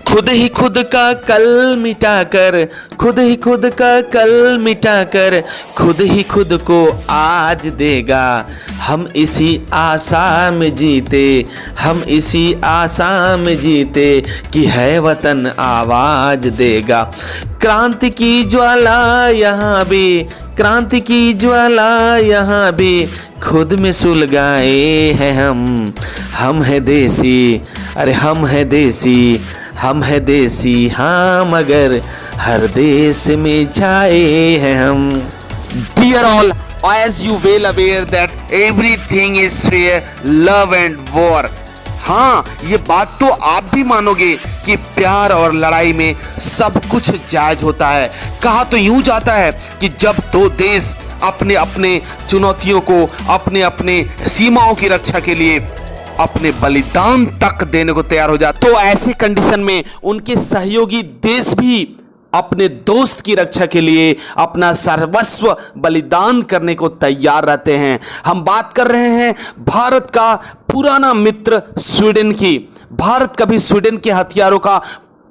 खुद ही खुद का कल मिटाकर, खुद ही खुद का कल मिटाकर, खुद ही खुद को आज देगा। हम इसी आशा में जीते, हम इसी आशा में जीते कि है वतन आवाज देगा। क्रांति की ज्वाला यहाँ भी, क्रांति की ज्वाला यहाँ भी खुद में सुलगाए हैं हम हैं देसी, अरे हम हैं देसी, हम हैं देसी हाँ, मगर हर देश में छाए हैं हम। Dear all, as you well aware that everything is fair, love and war. हाँ, ये बात तो आप भी मानोगे कि प्यार और लड़ाई में सब कुछ जायज होता है। कहा तो यूं जाता है कि जब दो देश अपने अपने चुनौतियों को, अपने अपने सीमाओं की रक्षा के लिए अपने बलिदान तक देने को तैयार हो जाते, तो ऐसे कंडीशन में उनके सहयोगी देश भी अपने दोस्त की रक्षा के लिए अपना सर्वस्व बलिदान करने को तैयार रहते हैं। हम बात कर रहे हैं भारत का पुराना मित्र स्वीडन की। भारत कभी स्वीडन के हथियारों का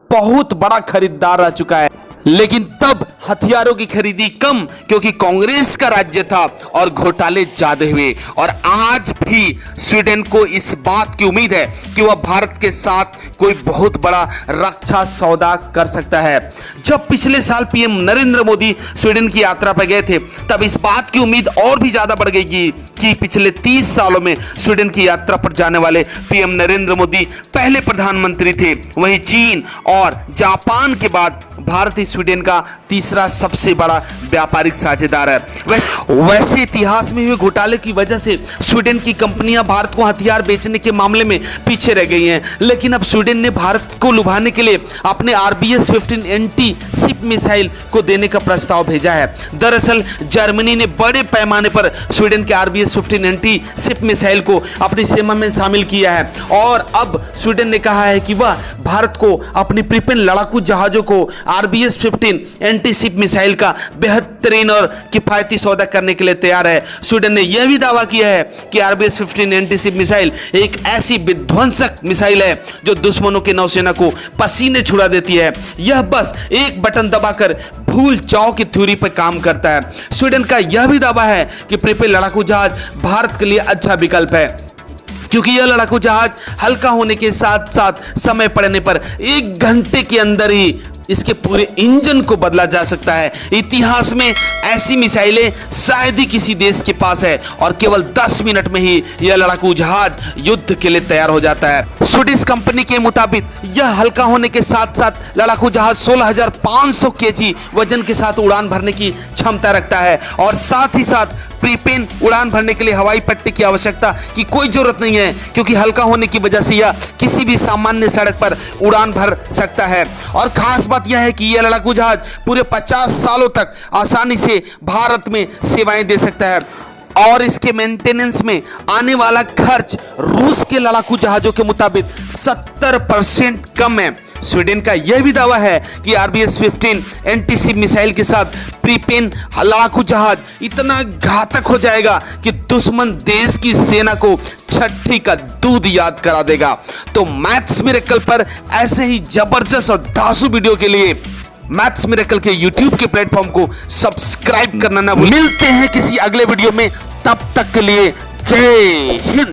बहुत बड़ा खरीदार रह चुका है, लेकिन तब हथियारों की खरीदी कम क्योंकि कांग्रेस का राज्य था और घोटाले ज्यादा हुए। और आज भी स्वीडन को इस बात की उम्मीद है कि वह भारत के साथ कोई बहुत बड़ा रक्षा सौदा कर सकता है। जब पिछले साल पीएम नरेंद्र मोदी स्वीडन की यात्रा पर गए थे, तब इस बात की उम्मीद और भी ज्यादा बढ़ गई कि पिछले 30 सालों में स्वीडन की यात्रा पर जाने वाले पीएम नरेंद्र मोदी पहले प्रधानमंत्री थे। वहीं चीन और जापान के बाद भारत स्वीडन का तीसरा सबसे बड़ा व्यापारिक साझेदार है। वैसे इतिहास में हुए घोटाले की वजह से स्वीडन की कंपनियां भारत को हथियार बेचने के मामले में पीछे रह गई हैं, लेकिन अब स्वीडन ने भारत को लुभाने के लिए अपने RBS-15 एंटी शिप मिसाइल को देने का प्रस्ताव भेजा है। दरअसल जर्मनी ने बड़े पैमाने पर स्वीडन के RBS-15 एंटी शिप मिसाइल को अपनी सीमा में शामिल किया है और अब स्वीडन ने कहा है कि वह भारत को अपनी प्रिपेन लड़ाकू जहाजों को RBS-15 एंटी शिप मिसाइल का बेहतरीन और किफायती सौदा करने के लिए तैयार है। स्वीडन ने यह भी दावा किया है कि RBS-15 एंटी शिप मिसाइल एक ऐसी विध्वंसक मिसाइल है जो दुश्मनों की नौसेना को पसीने छुड़ा देती है। यह बस एक बटन दबाकर भूल जाओ की थ्योरी पर काम करता है। स्वीडन का यह भी दावा है कि प्रिपेन लड़ाकू जहाज भारत के लिए अच्छा विकल्प है क्योंकि यह लड़ाकू जहाज हल्का होने के साथ साथ समय पड़ने पर 1 घंटे के अंदर ही इसके पूरे इंजन को बदला जा सकता है। इतिहास में ऐसी मिसाइलें शायद ही किसी देश के पास है और केवल 10 मिनट में ही यह लड़ाकू जहाज युद्ध के लिए तैयार हो जाता है। स्वीडिश कंपनी के मुताबिक यह हल्का होने के साथ साथ लड़ाकू जहाज 16,500 kg वजन के साथ उड़ान भरने की क्षमता रखता है और साथ ही साथ प्रीपेन उड़ान भरने के लिए हवाई पट्टी की आवश्यकता की कोई जरूरत नहीं है क्योंकि हल्का होने की वजह से यह किसी भी सामान्य सड़क पर उड़ान भर सकता है। और खास बात यह है कि यह लड़ाकू जहाज पूरे 50 सालों तक आसानी से भारत में सेवाएं दे सकता है और इसके मेंटेनेंस में आने वाला खर्च रूस के लड़ाकू जहाजों के मुताबिक 70% कम है। स्वीडन का यह भी दावा है कि RBS-15 एंटी शिप मिसाइल के साथ प्रीपेन लड़ाकू जहाज इतना घातक हो जाएगा कि दुश्मन देश की सेना को छठी का दूध याद करा देगा। तो मैथ्स मिरेकल पर ऐसे ही जबरदस्त और धांसू वीडियो के लिए मैथ्स मिरेकल के YouTube के प्लेटफॉर्म को सब्सक्राइब करना ना भूलें। मिलते हैं किसी अगले वीडियो में, तब तक के लिए जय हिंद।